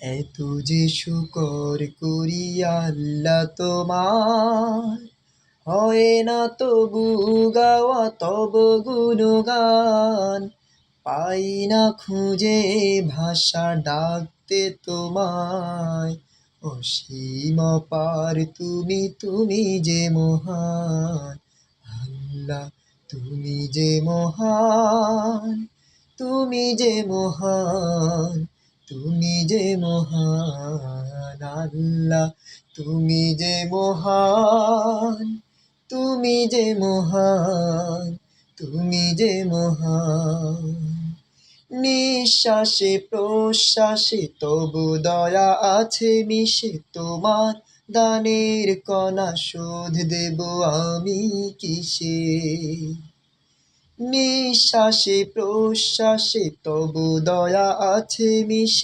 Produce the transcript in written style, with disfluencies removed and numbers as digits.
এত যে শুকর করি আল্লাহ তোমার, হয় না তবু গাওয়া তব গুণগান। পাই না খুঁজে ভাষা ডাকতে তোমায়, অসীম পার তুমি, তুমি যে মহান। আল্লাহ তুমি যে মহান, তুমি যে মহান, তুমি যে মহান। আল্লাহ তুমি যে মহান, তুমি যে মহান, তুমি যে মহান। নিঃশ্বাসে প্রশ্বাসে তবু দয়া আছে মিশে, তোমার দানের কণা শোধ দেব আমি কিসে। নিঃশ্বাসে প্রশ্বাসে তবু দয়া আছে মিশে।